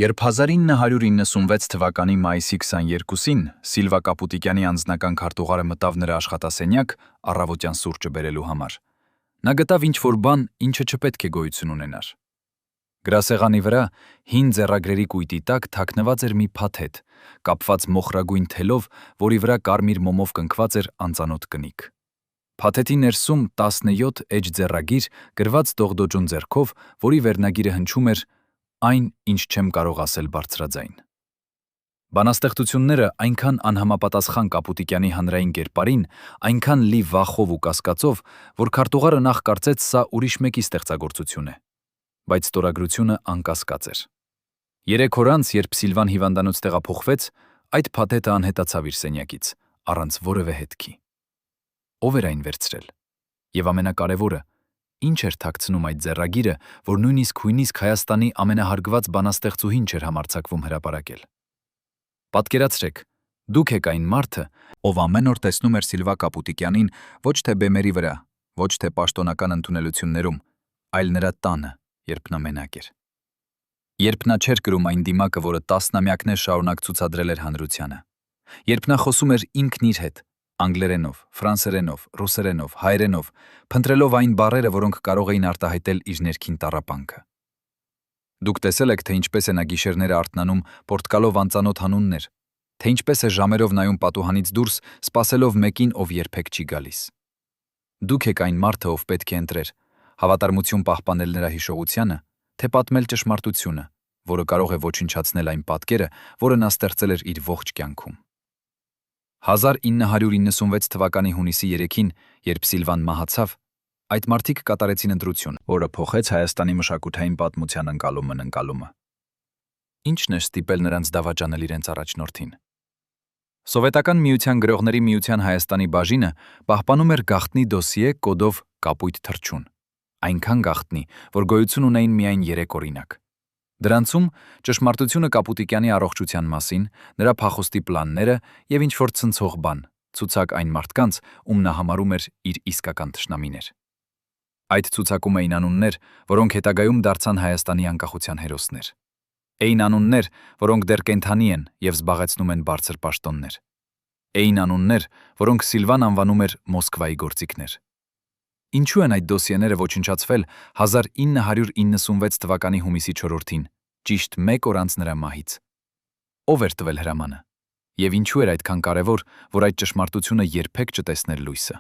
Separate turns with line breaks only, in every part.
Երբ 1996 թվականի մայիսի 22-ին Սիլվա Կապուտիկյանի անձնական քարտուղարը մտավ նրա աշխատասենյակ առավոտյան սուրճը բերելու համար, նա գտավ ինչ-որ բան, ինչը չպետք է գոյություն ունենար։ Գրասեղանի վրա հին ձեռագրերի կույտի տակ թաքնված էր մի փաթեթ, կապված մոխրագույն թելով, որի վրա կարմիր մոմով կնքված էր անծանոթ կնիկ։ Փաթեթի ներսում 17 էջ ձեռագիր գրված դողդոջուն ձեռքով, որի վերնագիրը հնչում էր «Այն, ինչ չեմ կարող ասել բարձրաձայն»։ Բանաստեղծությունները այնքան անհամապատասխան Կապուտիկյանի հանրային կերպարին, այնքան լի վախով ու կասկածով, որ քարտուղարը նախ կարծեց սա ուրիշ մեկի ստեղծագործություն է, բայց ստորագրությունը անկասկած էր։ 3 օր անց, երբ Սիլվան հիվանդանոց տեղափոխվեց, այդ փաթեթը անհետացավ իր սենյակից, առանց որևէ հետքի։ Ով էր այն վերցրել։ Եվ ամենակարևորը, ինչ էր թաքցնում այդ ձեռագիրը, որ նույնիսկ Հայաստանի ամենահարգված բանաստեղծուհին չէր համարձակվում հրապարակել։ Պատկերացրեք, դուք եք այն մարդը, ով ամեն օր տեսնում էր Սիլվա Կապուտիկյանին ոչ թե բեմերի վրա, ոչ թե պաշտոնական ընդունելություններում, այլ նրա տանը, երբ նա մենակ էր։ Երբ նա չէր կրում այն դիմակը, որը տասնամյակներ շարունակ ցուցադրել էր հանրությանը։ Երբ նա խոսում էր ինքն իր հետ, անգլերենով, ֆրանսերենով, ռուսերենով, հայերենով, փնտրելով այն բառերը, որոնք կարող էին արտահայտել իր ներքին տառապանքը։ Դուք տեսել եք, թե ինչպես է նա գիշերները արթնանում, պորտկալով անծանոթ հանուններ, թե ինչպես է ժամերով նայում պատուհանից դուրս, սպասելով մեկին, ով երբեք չի գալիս։ Դուք եք այն մարդը, ով պետք է ընտրեր հավատարմություն պահպանել նրա հիշողությանը, թե պատմել ճշմարտությունը, որը կարող է ոչնչացնել այն պատկերը, որը նա ստեղծել էր իր ողջ կյանքում։ 1996 թվականի հունիսի 3-ին, երբ Սիլվան մահացավ, այդ մարդիկ կատարեցին ընտրություն, որը փոխեց Հայաստանի մշակութային պատմության ընկալումը։ Ինչն էր ստիպել նրանց դավաճանել իրենց առաջնորդին։ Սովետական միության գրողների միության Հայաստանի բաժինը պահպանում էր գաղտնի դոսիե կոդով կապույտ թռչուն, այնքան գաղտնի, որ գոյություն ունեին միայն 3 օրինակ։ Դրանցում ճշմարտությունը Կապուտիկյանի առողջության մասին, նրա փախուստի պլանները եւ ինչ-որ ցնցող բան, ցուցակ այն մարդկանց, ում նա համարում էր իր իսկական թշնամիներ։ Այդ ցուցակում էին անուններ, որոնք հետագայում դարձան Հայաստանի անկախության հերոսներ։ Էին անուններ, որոնք դեռ կենդանի են եւ զբաղեցնում են բարձր պաշտոններ։ Էին անուններ, որոնք Սիլվան անվանում էր Մոսկվայի գործիքներ։ Ինչու են այդ դոսիեները ոչնչացվել 1996 թվականի հունիսի 4-ին, ճիշտ 1 օր անց նրա մահից։ Ով էր տվել հրամանը։ Եվ ինչու էր այդքան կարևոր, որ այդ ճշմարտությունը երբեք չտեսներ լույսը։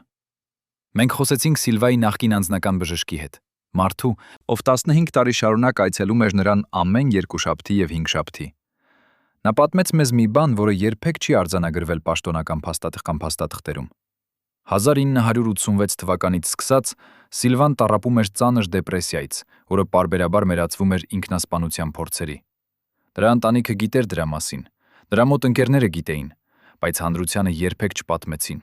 Մենք խոսեցինք Սիլվայի նախկին անձնական բժշկի հետ, մարդու, ով 15 տարի շարունակ այցելում էր նրան ամեն երկուշաբթի եւ հինգշաբթի։ Նա պատմեց մեզ մի բան, որը երբեք չի արձանագրվել պաշտոնական փաստաթղթերում։ 1986 թվականից սկսած Սիլվան տառապում էր ծանր դեպրեսիայից, որը պարբերաբար մերածվում էր ինքնասպանության փորձերի։ Դրա ընտանիքը գիտեր դրա մասին, նրա մոտ ընկերները գիտեին, բայց հանրությանը երբեք չպատմեցին։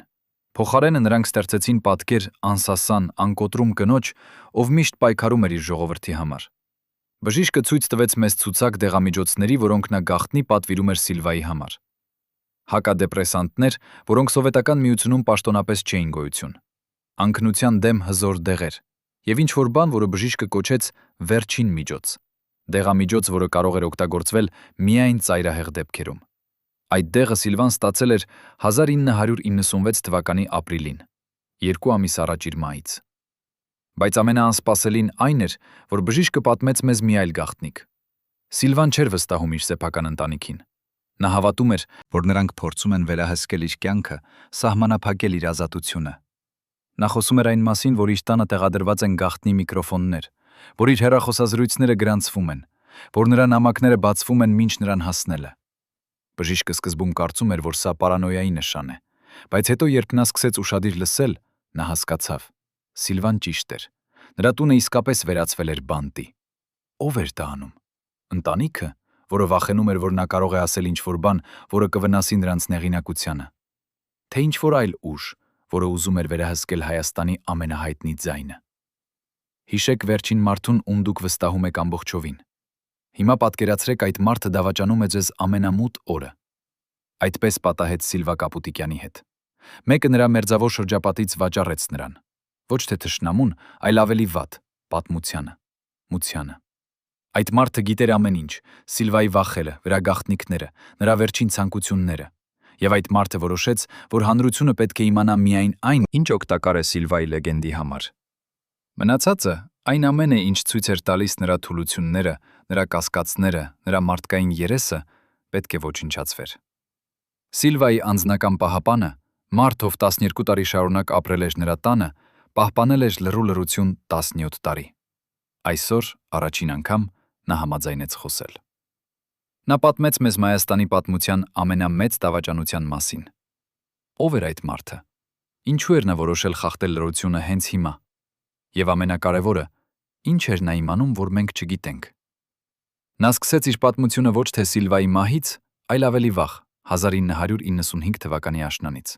Փոխարենը նրանք ստեղծեցին պատկեր անսասան, անկոտրում կնոջ, ով միշտ պայքարում էր իր ժողովրդի համար։ Բժիշկը ցույց տվեց մեզ ցուցակ դեղամիջոցների, որոնք նա գաղտնի պատվիրում էր Սիլվայի համար։ Հակադեպրեսանտներ, որոնք Սովետական միությունում պաշտոնապես չէին գոյություն։ Անկնության դեմ հզոր դեղեր եւ ինչ-որ բան, որը բժիշկը կոչեց վերջին միջոց։ Դեղամիջոց, որը կարող էր օգտագործվել միայն ծայրահեղ դեպքերում։ Այդ դեղը Սիլվան ստացել էր 1996 թվականի ապրիլին, 2 ամիս առաջ իր մահից։ Բայց ամենաանսպասելին այն էր, որ բժիշկը պատմեց մեզ մի այլ գաղտնիք։ Սիլվան չէր վստահում իր սեփական ընտանիքին։ Նա հավատում էր, որ նրանք փորձում են վերահսկել իր կյանքը, սահմանափակել իր ազատությունը։ Նա խոսում էր այն մասին, որ իր տանը տեղադրված են գաղտնի միկրոֆոններ, որ իր հեռախոսազրույցները գրանցվում են, որ նրա նամակները բացվում են մինչ նրան հասնելը։ Բժիշկը սկզբում կարծում էր, որ սա պարանոյայի նշան է, բայց հետո երբ նա սկսեց ուշադիր լսել, նա հասկացավ. Սիլվան ճիշտ էր։ Նրա տունը իսկապես վերածվել էր բանտի։ Ով էր դա անում։ Ընտանիքը, որը վախենում էր, որ նա կարող է ասել ինչ-որ բան, որը կվնասի նրանց նեղինակությանը, թե ինչ-որ այլ ուժ, որը ուզում էր վերահսկել Հայաստանի ամենահայտնի ձայնը։ Հիշեք վերջին մարդուն, ում դուք վստահում եք ամբողջովին։ Հիմա պատկերացրեք այդ մարդը դավաճանում է ձեզ ամենամութ օրը։ Այդպես պատահեց Սիլվա Կապուտիկյանի հետ։ Մեկը նրա մերձավոր շրջապատից վաճառեց նրան։ Ոչ թե թշնամուն, այլ ավելի վատ՝ պատմությանը, մությանը։ Այդ մարդը գիտեր ամեն ինչ, Սիլվայի վախերը, վերագաղտնիքները, նրա վերջին ցանկությունները, եւ այդ մարդը որոշեց, որ հանրությունը պետք է իմանա միայն այն, ինչ օգտակար է Սիլվայի լեգենդի համար։ Մնացածը այն ամենը, ինչ ցույց էր տալիս նրա թուլությունները, նրա կասկածները, նրա մարդկային երեսը, պետք է ոչնչացվեր։ Սիլվայի անձնական պահապանը, մարդ, ով 12 տարի շարունակ ապրել էր նրա տանը, պահպանել էր լռու լռություն 17 տարի։ Այսօր առաջին անգամ նա համաձայնեց խոսել։ Նա պատմեց մեզ Հայաստանի պատմության ամենամեծ դավաճանության մասին։ Ով էր այդ մարդը։ Ինչու էր նա որոշել խախտել լռությունը հենց հիմա։ Եվ ամենակարևորը, ինչ էր նա իմանում, որ մենք չգիտենք։ Նա սկսեց իր պատմությունը ոչ թե Սիլվայի մահից, այլ ավելի վաղ, 1995 թվականի աշնանից։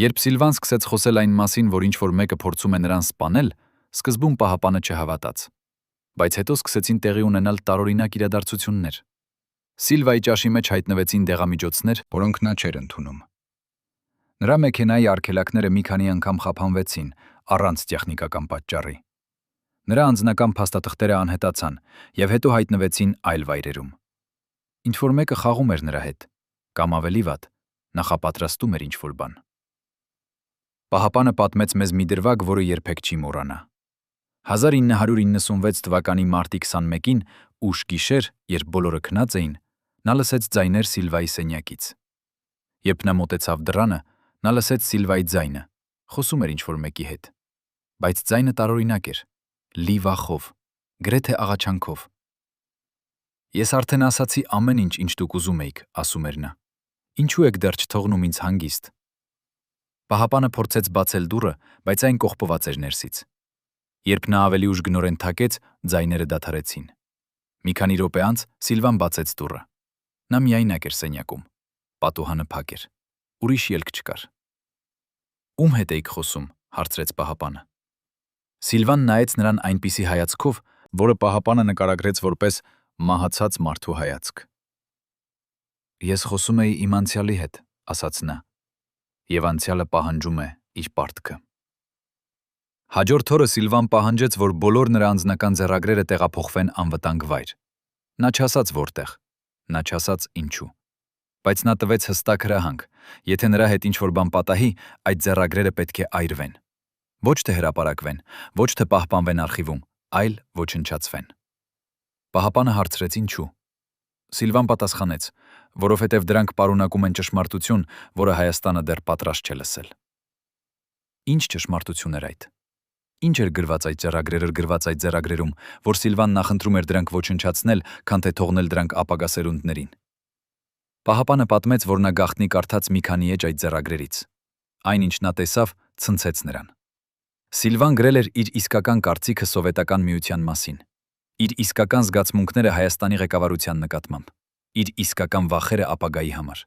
Երբ Սիլվան սկսեց խոսել այն մասին, որ ինչ-որ մեկը փորձում է նրան սպանել, սկզբում պահապանը չհավատաց։ Բայց հետո սկսեցին տեղի ունենալ տարօրինակ իրադարձություններ։ Սիլվայի ճաշի մեջ հայտնվեցին դեղամիջոցներ, որոնք նա չէր ընդունում։ Նրա մեքենայի արգելակները մի քանի անգամ խափանվեցին, առանց տեխնիկական պատճառի։ Նրա անձնական փաստաթղթերը անհետացան եւ հետո հայտնվեցին այլ վայրերում։ Ինչ-որ մեկը խաղում էր նրա հետ, կամ ավելի վատ, նախապատրաստում էր ինչ-որ բան։ Պահապանը պատմեց մեզ մի դրվագ, որը երբեք չի մոռանա։ 1996 թվականի մարտի 21-ին ուշ գիշեր, երբ բոլորը քնած էին, նա լսեց ձայներ Սիլվայի սենյակից։ Երբ նա մոտեցավ դռանը, նա լսեց Սիլվայի ձայնը, խոսում էր ինչ-որ մեկի հետ։ Բայց ձայնը տարօրինակ էր, լի վախով, գրեթե աղաչանքով։ Ես արդեն ասացի ամեն ինչ, ինչ դուք ուզում էիք, ասում էր նա։ Ինչու եք դեռ չթողնում ինձ հանգիստ։ Պահապանը փորձեց բացել դուռը, բայց այն կողպված էր ներսից։ Երբ նա ավելի ուշ գնորեն թակեց, ձայները դադարեցին։ Մի քանի րոպե անց Սիլվան բացեց դուռը։ Նա միայնակ էր սենյակում։ Պատուհանը փակ էր։ Ուրիշ ելք չկար։ Ում հետ էիք խոսում, հարցրեց պահապանը։ Սիլվան նայեց նրան այնպիսի հայացքով, որը պահապանը նկարագրեց որպես մահացած մարդու հայացք։ Ես խոսում էի իմ անցյալի հետ, ասաց նա, եւ անցյալը պահանջում է իր պարտքը։ Հաջորդ օրը Սիլվան պահանջեց, որ բոլոր նրա անձնական ձեռագրերը տեղափոխվեն անվտանգ վայր։ Նա չասաց որտեղ, նա չասաց ինչու, բայց նա տվեց հստակ հրահանգ, եթե նրա հետ ինչ-որ բան պատահի, այդ ձեռագրերը պետք է այրվեն։ Ոչ թե հրապարակվեն, ոչ թե պահպանվեն արխիվում, այլ ոչնչացվեն։ Պահապանը հարցրեց ինչու։ Սիլվան պատասխանեց, որովհետև դրանք պարունակում են ճշմարտություն, որը Հայաստանը դեռ պատրաստ չէ լսել։ Ինչ ճշմարտություն էր այդ։ Ինչ էր գրված այդ ձեռագրերում, որ Սիլվան նախընտրում էր դրանք ոչնչացնել, քան թե թողնել դրանք ապագա սերունդներին։ Պահապանը պատմեց, որ նա գաղտնի կարդաց մի քանի էջ այդ ձեռագրերից։ Այն, ինչ նա տեսավ, ցնցեց նրան։ Սիլվան գրել էր իր իսկական կարծիքը Սովետական միության մասին, իր իսկական զգացմունքները Հայաստանի ղեկավարության նկատմամբ, իր իսկական վախերը ապագայի համար։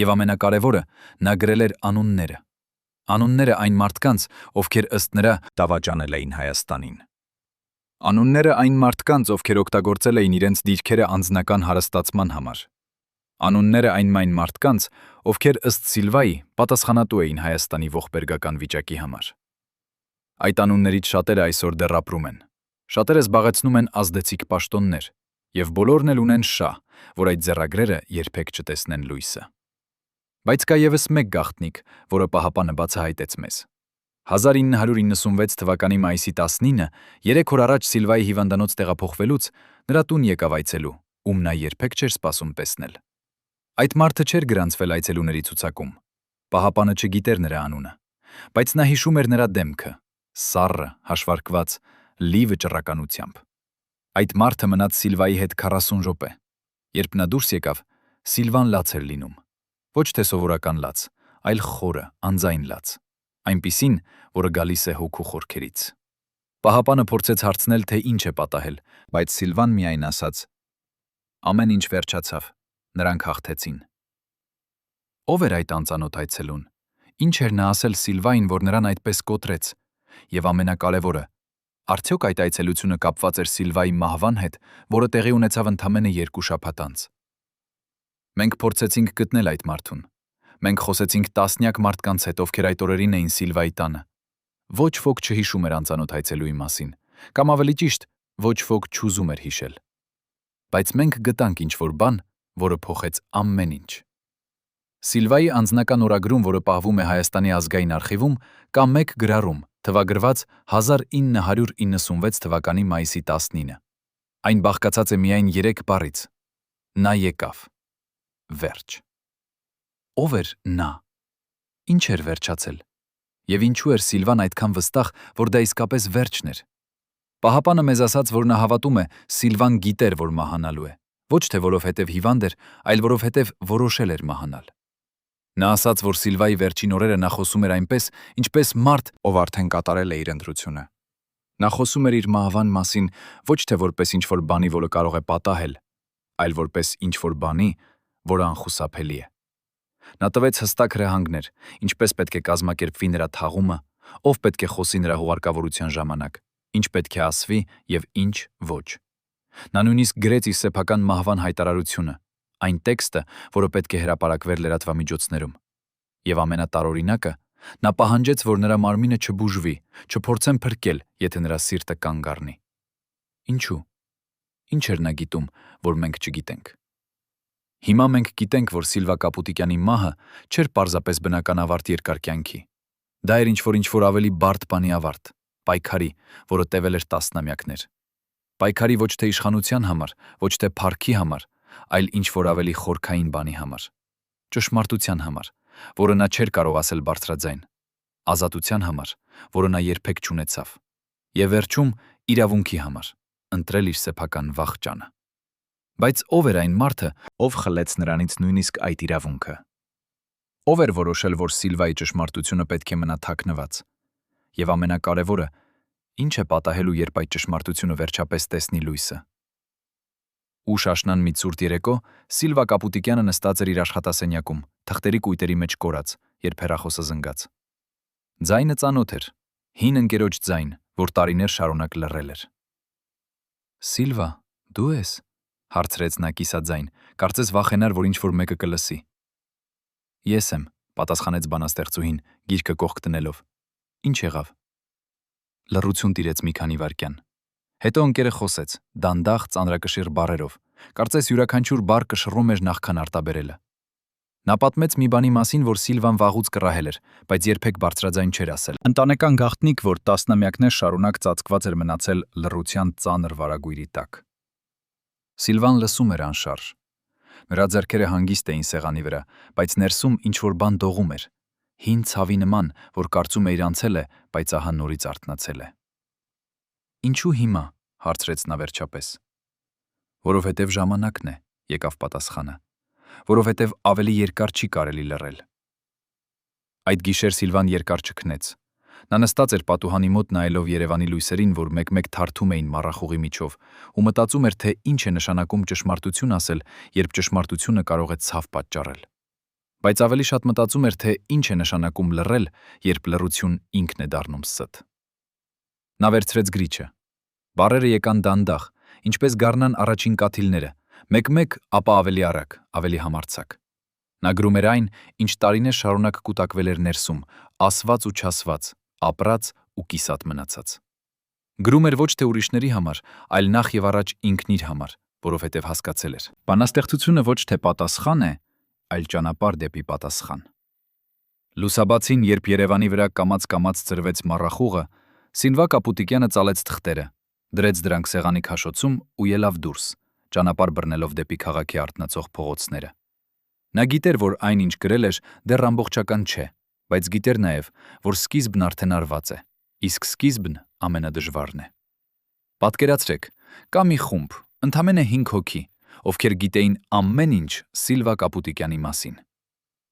Եվ ամենակարևորը, նա գրել էր անունները։ Անունները այն մարդկանց, ովքեր ըստ նրա դավաճանել էին Հայաստանին։ Անունները այն մարդկանց, ովքեր օգտագործել էին իրենց դիրքերը անձնական հարստացման համար։ Անունները այն մարդկանց, ովքեր ըստ Սիլվայի պատասխանատու էին Հայաստանի ողբերգական վիճակի համար։ Այդ անուններից շատերը այսօր դեռ ապրում են։ Շատերը զբաղեցնում են ազդեցիկ պաշտոններ, եւ բոլորն էլ ունեն շահ, որ այդ ձեռագրերը երբեք չտեսնեն լույսը։ Բայց կա եւս մեկ գաղտնիք, որը պահապանը բացահայտեց մեզ։ 1996 թվականի մայիսի 19-ը, 3 օր առաջ Սիլվայի հիվանդանոց տեղափոխվելուց, նրա տուն եկավ այցելու, ում նա երբեք չէր սպասում տեսնել։ Այդ մարդը չէր գրանցվել այցելուների ցուցակում։ Պահապանը չգիտեր նրա անունը, բայց նա հիշում էր նրա դեմքը, սառը, հաշվարկված, լի վճռականությամբ։ Այդ մարդը մնաց Սիլվայի հետ 40 րոպե։ Երբ նա դուրս եկավ, Սիլվան լաց էր լինում։ Ոչ թե սովորական լաց, այլ խորը, անձայն լաց, այնպիսին, որը գալիս է հոգու խորքերից։ Պահապանը փորձեց հարցնել, թե ինչ է պատահել, բայց Սիլվան միայն ասաց. ամեն ինչ վերջացավ, նրանք հաղթեցին։ Ով էր այդ անծանոթ այցելուն։ Ինչ էր նա ասել Սիլվային, որ նրան այդպես կոտրեց։ Եվ ամենակարևորը, արդյոք այդ այցելությունը կապված էր Սիլվայի մահվան հետ, որը տեղի ունեցավ ընդամենը 2 շաբաթ անց։ Մենք փորձեցինք գտնել այդ մարդուն։ Մենք խոսեցինք տասնյակ մարդկանց հետ, ովքեր այդ օրերին էին Սիլվայի տանը։ Ոչ ոք չհիշում էր անծանոթ այցելուի մասին, կամ ավելի ճիշտ, ոչ ոք չուզում էր հիշել։ Բայց մենք գտանք ինչ-որ բան, որը փոխեց ամեն ինչ։ Սիլվայի անձնական օրագրում, որը պահվում է Հայաստանի ազգային արխիվում, կա մեկ գրառում, թվագրված 1996 թվականի մայիսի 19։ Այն բաղկացած է միայն 3 բառից. նա եկավ։ Վերջ։ Ո՞վ էր նա։ Ինչ էր վերջացել։ Եվ ինչու էր Սիլվան այդքան վստահ, որ դա իսկապես վերջն էր։ Պահապանը մեզ ասաց, որ նա հավատում է, Սիլվան գիտեր, որ մահանալու է, ոչ թե որովհետև հիվանդ էր, այլ որովհետև որոշել էր մահանալ։ Նա ասաց, որ Սիլվայի վերջին օրերը նա խոսում էր այնպես, ինչպես մարդ, ով արդեն կատարել է իր ընտրությունը։ Նա խոսում էր իր մահվան մասին ոչ թե որպես ինչ-որ բանի, որը կարող է պատահել, այլ որպես ինչ-որ բանի, որը անխուսափելի է։ Նա տվեց հստակ հրահանգներ, ինչպես պետք է կազմակերպվի նրա թաղումը, ով պետք է խոսի նրա հուղարկավորության ժամանակ, ինչ պետք է ասվի և ինչ ոչ։ Նա նույնիսկ գրեց իր սեփական մահվան հայտարարությունը, այն տեքստը, որը պետք է հրապարակվեր լրատվամիջոցներում։ Եվ ամենատարօրինակը, նա պահանջեց, որ նրա մարմինը չբուժվի, չփորձեն փրկել, եթե նրա սիրտը կանգ առնի։ Ինչու։ Ինչ էր նա գիտում, որ մենք չգիտենք։ Հիմա մենք գիտենք, որ Սիլվա Կապուտիկյանի մահը չէր պարզապես բնական ավարտ երկար կյանքի։ Դա էր ինչ-որ ավելի բարդ բանի ավարտ, պայքարի, որը տևել էր տասնամյակներ։ Պայքարի ոչ թե իշխանության համար, ոչ թե փառքի համար, այլ ինչ-որ ավելի խորքային բանի համար։ Ճշմարտության համար, որը նա չէր կարող ասել բարձրաձայն, ազատության համար, որը նա երբեք չունեցավ, եւ վերջում իրավունքի համար, ընտրել իր սեփական վախճանը։ Բայց ով էր այն մարդը, ով խլեց նրանից նույնիսկ այդ իրավունքը։ Ով էր որոշել, որ Սիլվայի ճշմարտությունը պետք է մնա թաքնված։ Եվ ամենակարևորը, ինչ է պատահելու, երբ այդ ճշմարտությունը վերջապես տեսնի լույսը։ Ուշ աշնան մի ցուրտ երեկո Սիլվա Կապուտիկյանը նստած էր իր աշխատասենյակում, թղթերի կույտերի մեջ կորած, երբ հեռախոսը զնգաց։ Ձայնը ծանոթ էր, հին ընկերոջ ձայն, որ տարիներ շարունակ լռել էր։ Սիլվա, դու ես, հարցրեց նա կիսաձայն, կարծես վախենար, որ ինչ-որ մեկը կլսի։ Ես եմ, պատասխանեց բանաստեղծուհին, գիրքը կողք դնելով։ Ինչ եղավ։ Լռություն տիրեց մի քանի վայրկյան։ Հետո ընկերը խոսեց, դանդաղ ծանրակշիռ բառերով, կարծես յուրաքանչյուր բառ կշռում էր նախքան արտաբերելը։ Նա պատմեց մի բանի մասին, որ Սիլվան վաղուց կռահել էր, բայց երբեք բարձրաձայն չէր ասել։ Ընտանեկան գաղտնիք, որ տասնամյակներ շարունակ ծածկված էր մնացել լռության ծանր վարագույրի տակ։ Սիլվան լսում էր անշարժ։ Նրա ձեռքերը հանգիստ էին սեղանի վրա, բայց ներսում ինչ-որ բան դողում էր, հին ցավի նման, որ կարծում է իր անցել է, բայց ահա նորից արթնացել է։ Ինչու հիմա, հարցրեց նա վերջապես։ Որովհետև ժամանակն է, եկավ պատասխանը, որովհետև ավելի երկար չի կարելի լռել։ Այդ գիշեր Սիլվան երկար չքնեց։ Նա նստած էր պատուհանի մոտ նայելով Երևանի լույսերին, որ մեկ-մեկ թարթում էին մառախուղի միջով, ու մտածում էր, թե ինչ է նշանակում ճշմարտություն ասել, երբ ճշմարտությունը կարող է ցավ պատճառել։ Բայց ավելի շատ մտածում էր, թե ինչ է նշանակում լռել, երբ լռություն ինքն է դառնում ստ։ Նա վերցրեց գրիչը։ Բառերը եկան դանդաղ, ինչպես գառնան առաջին կաթիլները, մեկ-մեկ, ապա ավելի արագ, ավելի համարձակ։ Նա գրում էր այն, ինչ տարիներ շարունակ կուտակվել էր ներսում, ասված ու չասված, ապրած ու կիսատ մնացած։ Գրում էր ոչ թե ուրիշների համար, այլ նախ եւ առաջ ինքն իր համար, որովհետև հասկացել էր։ Բանաստեղծությունը ոչ թե պատասխան է, այլ ճանապարհ դեպի պատասխան։ Լուսաբացին, երբ Երևանի վրա կամաց-կամաց ծրվեց մառախուղը, Սիլվա Կապուտիկյանը ծալեց թղթերը, դրեց դրանք սեղանի քաշոցում ու ելավ դուրս, ճանապարհ բռնելով դեպի քաղաքի արթնացող փողոցները։ Նա գիտեր, որ այն, ինչ գրել էր, դեռ ամբողջական չէ, բայց գիտեր նաև, որ սկիզբն արդեն արված է, իսկ սկիզբն ամենադժվարն է։ Պատկերացրեք, կա մի խումբ, ընդամենը 5 հոգի, ովքեր գիտեին ամեն ինչ Սիլվա Կապուտիկյանի մասին։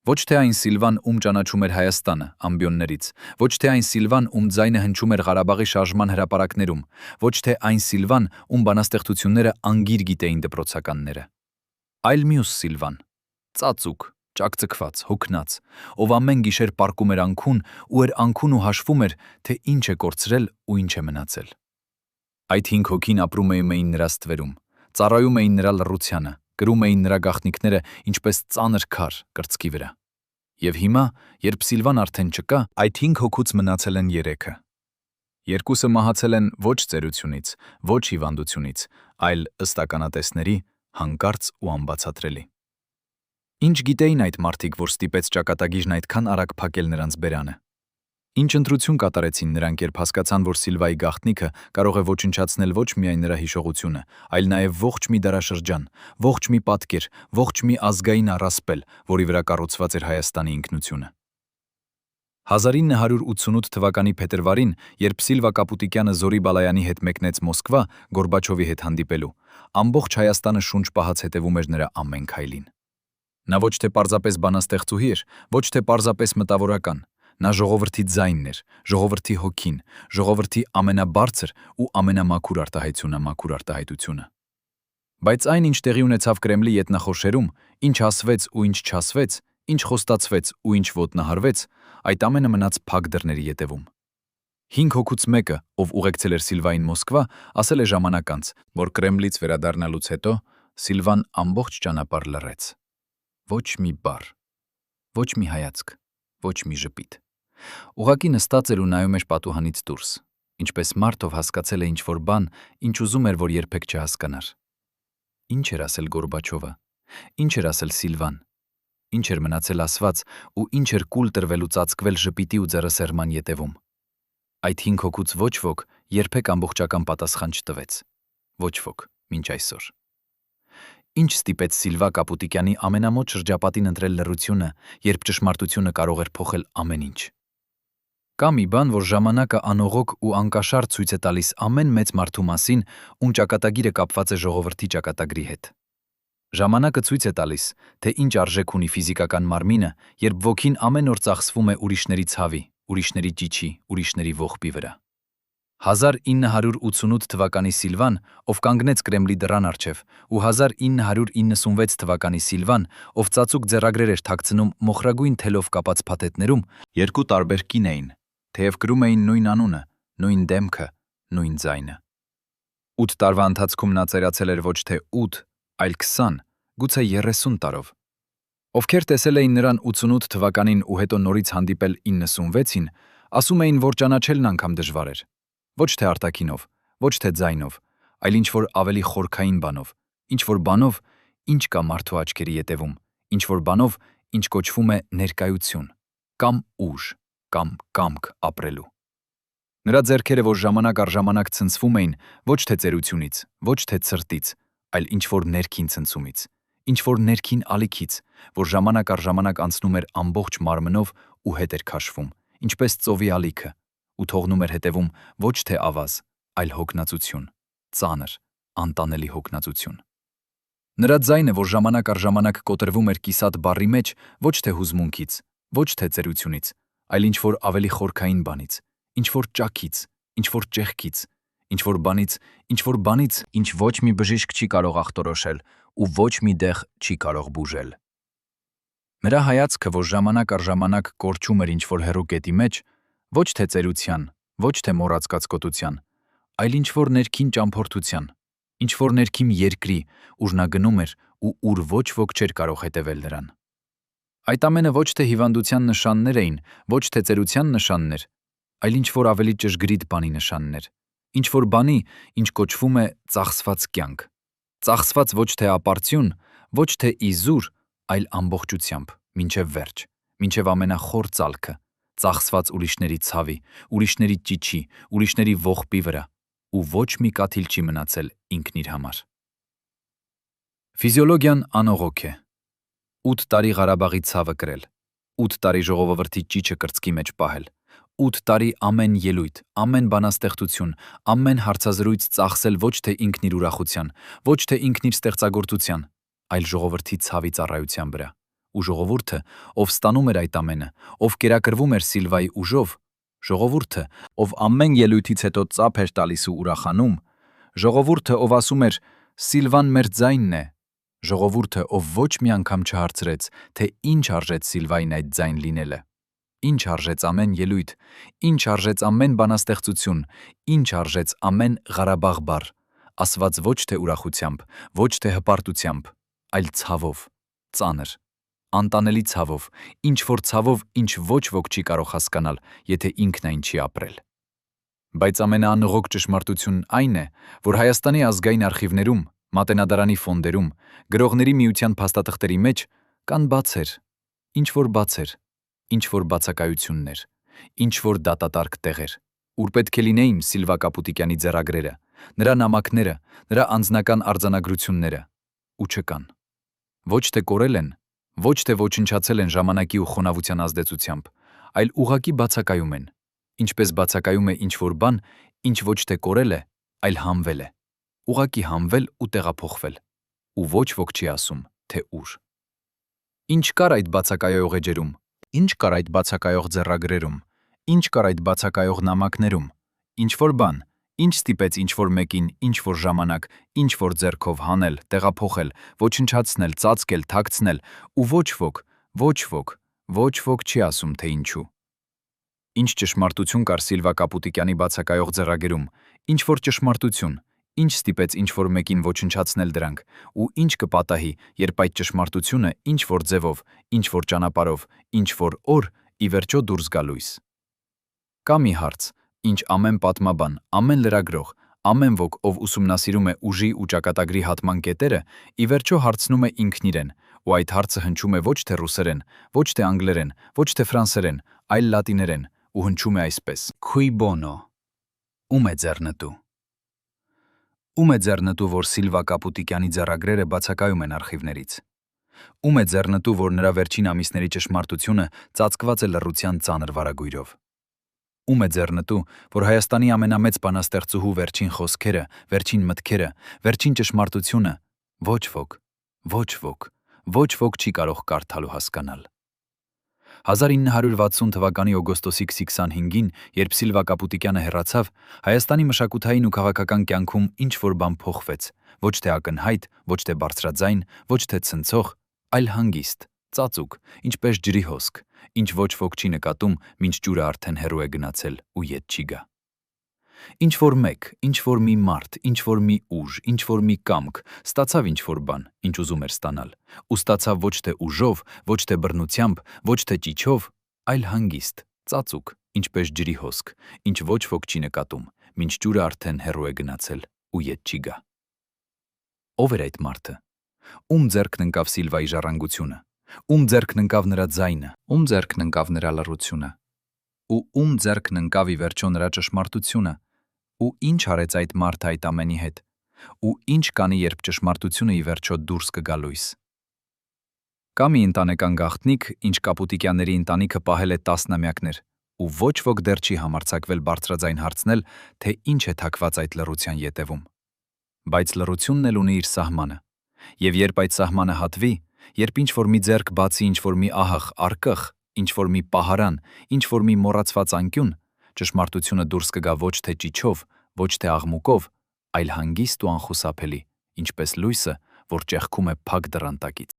Ոչ թե այն Սիլվան, ում ճանաչում էր Հայաստանը ամբիոններից, ոչ թե այն Սիլվան, ում ձայնը հնչում էր Ղարաբաղի շարժման հրապարակներում, ոչ թե այն Սիլվան, ում բանաստեղծությունները անգիր գիտեին դպրոցականները, այլ մյուս Սիլվան, ծածուկ, ճակծկված, հոգնած, ով ամեն գիշեր պառկում էր անքուն ու էր անքուն ու հաշվում էր, թե ինչ է կորցրել ու ինչ է մնացել։ Այդ 5 հոգին ապրում էին նրա ստվերում, ծառայում էին նրա լռությանը, կրում էին նրա գաղտնիքները ինչպես ծանր քար կրծքի վրա։ Եվ հիմա, երբ Սիլվան արդեն չկա, այդ 5 հոգուց մնացել են 3-ը։ Երկուսը մահացել են ոչ ծերությունից, ոչ հիվանդությունից, այլ ըստ ականատեսների հանկարծ ու անբացատրելի։ Ինչ գիտեին այդ մարդիկ, որ ստիպեց ճակատագիրն այդքան արագ փակել նրանց բերանը։ Ինչ ընտրություն կատարեցին նրանք, երբ հասկացան, որ Սիլվայի գաղտնիքը կարող է ոչնչացնել ոչ միայն նրա հիշողությունը, այլ նաև ողջ մի դարաշրջան, ողջ մի պատկեր, ողջ մի ազգային առասպել, որի վրա կառուցված էր Հայաստանի ինքնությունը։ 1988 թվականի փետրվարին, երբ Սիլվա Կապուտիկյանը Զորի Բալայանի հետ մեկնեց Մոսկվա Գորբաչովի հետ հանդիպելու, ամբողջ Հայաստանը շունչ պահած հետևում էր նրա ամեն քայլին։ Նա ոչ թե պարզապես բանաստեղծուհի էր, ոչ թե պարզապես մտավորական, նա ժողովրդի ձայնն էր, ժողովրդի հոգին, ժողովրդի ամենաբարձր ու ամենամաքուր արտահայտությունը։ Բայց այն, ինչ տեղի ունեցավ Կրեմլի ետնախորշերում, ինչ ասվեց ու ինչ չասվեց, ինչ խոստացվեց ու ինչ ոտնահարվեց, այդ ամենը մնաց փակ դռների ետևում։ 5 հոգուց մեկը, ով ուղեկցել էր Սիլվային Մոսկվա, ասել է ժամանակ անց, որ Կրեմլից վերադառնալուց հետո Սիլվան ամբողջ ճանապարհ լռեց։ Ոչ մի բառ, ոչ մի հայացք, ոչ մի ժպիտ։ Ուղղակի նստած էր ու նայում էր պատուհանից դուրս, ինչպես մարդ, ով հասկացել է ինչ-որ բան, ինչ ուզում էր, որ երբեք չհասկանար։ Ինչ էր ասել Գորբաչովը, ինչ էր ասել Սիլվան, ինչ էր մնացել ասված ու ինչ էր կուլ տրվել ու ծածկվել ժպիտի ու ձեռասեղման ետևում։ Այդ 5 հոգուց ոչ ոք երբեք ամբողջական պատասխան չտվեց, ոչ ոք մինչ այսօր։ Ինչ ստիպեց Սիլվա Կապուտիկյանի ամենամոտ շրջապատին ընտրել լռությունը, երբ ճշմարտությունը կարող էր փոխել ամեն ինչ։ Կա մի բան, որ ժամանակը անողոք ու անկաշառ ցույց է տալիս ամեն մեծ մարդու մասին, ում ճակատագիրը կապված է ժողովրդի ճակատագրի հետ։ Ժամանակը ցույց է տալիս, թե ինչ արժեք ունի ֆիզիկական մարմինը, երբ ոգին ամեն օր ծախսվում է ուրիշների ցավի, ուրիշների ճիչի, ուրիշների ողբի վրա։ 1988 թվականի Սիլվան, ով կանգնեց Կրեմլի դռան առջև, ու 1996 թվականի Սիլվան, ով ծածուկ ձեռագրեր էր թաքցնում մոխրագույն թելով կապած փաթեթներում, երկու տարբեր կին էին, թեև կրում էին նույն անունը, նույն դեմքը, նույն ձայնը։ 8 տարվա ընթացքում նա ծերացել էր ոչ թե 8, այլ 20, գուցե 30 տարով։ Ովքեր տեսել էին նրան 88 թվականին ու հետո նորից հանդիպել 96-ին, ասում էին, որ ճանաչելն անգամ դժվար էր։ Ոչ թե արտաքինով, ոչ թե ձայնով, այլ ինչ-որ ավելի խորքային բանով, ինչ-որ բանով, ինչ կա մարդու աչքերի ետևում, ինչ-որ բանով, ինչ կոչվում է ներկայություն, կամ ուժ, կամ կամք ապրելու։ Նրա ձեռքերը, որ ժամանակ առ ժամանակ ցնցվում էին ոչ թե ծերությունից, ոչ թե ցրտից, այլ ինչ-որ ներքին ցնցումից, ինչ-որ ներքին ալիքից, որ ժամանակ առ ժամանակ անցնում էր ամբողջ մարմնով ու հետ էր քաշվում, ինչպես ծովի ալիքը, ու թողնում էր հետևում ոչ թե ավազ, այլ հոգնածություն, ծանր, անտանելի հոգնածություն։ Նրա ձայնը, որ ժամանակ առ ժամանակ կոտրվում էր կիսատ բառի մեջ, ոչ թե հուզմունքից, ոչ թե ծերությունից, այլ ինչ-որ ավելի խորքային բանից, ինչ-որ ճաքից, ինչ-որ ճեղքից, ինչ-որ բանից, ինչ ոչ մի բժիշկ չի կարող ախտորոշել ու ոչ մի դեղ չի կարող բուժել։ Նրա հայացքը, որ ժամանակ առ ժամանակ կորչում էր ինչ-որ հեռու կետի մեջ, ոչ թե ծերության, ոչ թե մոռաց կացկոտության, այլ ինչ-որ ներքին ճամփորդության, ինչ-որ ներքին երկրի, ուր նա գնում էր ու ուր ոչ ոք չէր կարող հետևել նրան։ Այդ ամենը ոչ թե հիվանդության նշաններ էին, ոչ թե ծերության նշաններ, այլ ինչ-որ ավելի ճշգրիտ բանի նշաններ, ինչ-որ բանի, ինչ կոչվում է ծախսված կյանք, ծախսված ոչ թե ապարծյուն, ոչ թե իզուր, այլ ամբողջությամբ, մինչև վերջ, մինչև ամենախոր ծալքը, ծախսված ուրիշների ցավի, ուրիշների ճիչի, ուրիշների ողբի վրա, ու ոչ մի կաթիլ չի մնացել ինքն իր համար։ Ֆիզիոլոգիան անողոք է։ 8 տարի Ղարաբաղի ցավը կրել, 8 տարի ժողովրդի ճիչը կրծքի մեջ պահել, 8 տարի ամեն ելույթ, ամեն բանաստեղծություն, ամեն հարցազրույց ծախսել ոչ թե ինքն իր ուրախության, ոչ թե ինքն իր ստեղծագործության, այլ ժողովրդի ցավի ծառայության վրա։ Ու ժողովուրդը, ով ստանում էր այդ ամենը, ով կերակրվում էր Սիլվայի ուժով, ժողովուրդը, ով ամեն ելույթից հետո ծափ էր տալիս ու ուրախանում, ժողովուրդը, ով ասում էր «Սիլվան մեր ձայնն է», ժողովուրդը, ով ոչ մի անգամ չհարցրեց, թե ինչ արժեց Սիլվային այդ ձայն լինելը, ինչ արժեց ամեն ելույթ, ինչ արժեց ամեն բանաստեղծություն, ինչ արժեց ամեն Ղարաբաղ բառ, ասված ոչ թե ուրախությամբ, ոչ թե հպարտությամբ, այլ ցավով, ծանր, անտանելի ցավով, ինչ որ ցավով, ինչ ոչ ոք չի կարող հասկանալ, եթե ինքն այն չի ապրել։ Բայց ամենաանողոք ճշմարտությունն այն է, որ Հայաստանի ազգային արխիվներում, Մատենադարանի ֆոնդերում, գրողների միության փաստաթղթերի մեջ կան բացեր, ինչ-որ բացեր, ինչ-որ բացակայություններ, ինչ-որ դատատարք տեղեր, ուր պետք է լինեին Սիլվա Կապուտիկյանի ձեռագրերը, նրա նամակները, նրա անձնական արձանագրությունները, ու չկան։ Ոչ թե կորել են, ոչ թե ոչնչացել են ժամանակի ու խոնավության ազդեցությամբ, այլ ուղղակի բացակայում են, ինչպես բացակայում է ինչ-որ բան, ինչ ոչ թե կորել է, այլ հանվել է, ուղղակի հանվել ու տեղափոխվել, ու ոչ ոք չի ասում, թե ուր։ Ինչ կար այդ բացակայող էջերում, ինչ կար այդ բացակայող ձեռագրերում, ինչ կար այդ բացակայող նամակներում, ինչ-որ բան, ինչ ստիպեց ինչ-որ մեկին ինչ-որ ժամանակ, ինչ-որ ձեռքով հանել, տեղափոխել, ոչնչացնել, ծածկել, թաքցնել, ու ոչ ոք չի ասում, թե ինչու։ Ինչ ճշմարտություն կար Սիլվա Կապուտիկյանի բացակայող ձեռագրերում, ինչ-որ ճշմարտություն, ինչ ստիպեց ինչ-որ մեկին ոչնչացնել դրանք, ու ինչ կպատահի, երբ այդ ճշմարտությունը ինչ-որ ձևով, ինչ-որ ճանապարհով, ինչ-որ օր ի վերջո դուրս գա լույս։ Կա մի հարց, ինչ ամեն պատմաբան, ամեն լրագրող, ամեն ոք, ով ուսումնասիրում է ուժի ու ճակատագրի հատման կետերը, ի վերջո հարցնում է ինքն իրեն, ու այդ հարցը հնչում է ոչ թե ռուսերեն, ոչ թե անգլերեն, ոչ թե ֆրանսերեն, այլ լատիներեն, ու հնչում է այսպես. Cui bono? Ում է ձեռնտու։ Ում է ձեռնտու, որ Սիլվա Կապուտիկյանի ձեռագրերը բացակայում են արխիվներից։ Ում է ձեռնտու, որ նրա վերջին ամիսների ճշմարտությունը ծածկված է լռության ծանր վարագույրով։ Ում է ձեռնտու, որ Հայաստանի ամենամեծ բանաստեղծուհու վերջին խոսքերը, վերջին մտքերը, վերջին ճշմարտությունը ոչ ոք չի կարող կարդալ ու հասկանալ։ 1960 թվականի օգոստոսի 25-ին, երբ Սիլվա Կապուտիկյանը հեռացավ, Հայաստանի մշակութային ու քաղաքական կյանքում ինչ-որ բան փոխվեց, ոչ թե ակնհայտ, ոչ թե բարձրաձայն, ոչ թե ցնցող, այլ հանգիստ, ծածուկ, ինչպես ջրի հոսք, ինչ ոչ ոք չի նկատում, մինչ ջուրը արդեն հեռու է գնացել ու ետ չի գա։ Ինչ-որ մեկ, ինչ-որ մի մարդ, ինչ-որ մի ուժ, ինչ-որ մի կամք ստացավ ինչ-որ բան, ինչ ուզում էր ստանալ, ու ստացավ ոչ թե ուժով, ոչ թե բռնությամբ, ոչ թե ճիչով, այլ հանգիստ, ծածուկ, ինչպես ջրի հոսք, ինչ ոչ ոք չի նկատում, մինչ ջուրը արդեն հեռու է գնացել ու ետ չի գա։ Ո՞վ էր այդ մարդը։ Ում ձեռքն ընկավ Սիլվայի ժառանգությունը, ում ձեռքն ընկավ նրա ձայնը, ում ձեռքն ընկավ նրա լռությունը, ու ում ձեռքն ընկավ ի վերջո նրա ճշմարտությունը, ու ինչ արեց այդ մարդը այդ ամենի հետ, ու ինչ կանի, երբ ճշմարտությունը ի վերջո դուրս կգա լույս։ Կա մի ընտանեկան գաղտնիք, ինչ Կապուտիկյանների ընտանիքը պահել է տասնամյակներ, ու ոչ ոք դեռ չի համարձակվել բարձրաձայն հարցնել, թե ինչ է թաքված այդ լռության ետևում։ Բայց լռությունն էլ ունի իր սահմանը, եւ երբ այդ սահմանը հատվի, երբ ինչ-որ մի ձեռք բացի ինչ-որ մի ահախ արկղ, ինչ-որ մի պահարան, ինչ-որ մի մոռացված անկյուն, ճշմարտությունը դուրս կգա ոչ թե ճիչով, ոչ թե աղմուկով, այլ հանգիստ ու անխուսափելի, ինչպես լույսը, որ ճեղքում է փակ դռան տակից։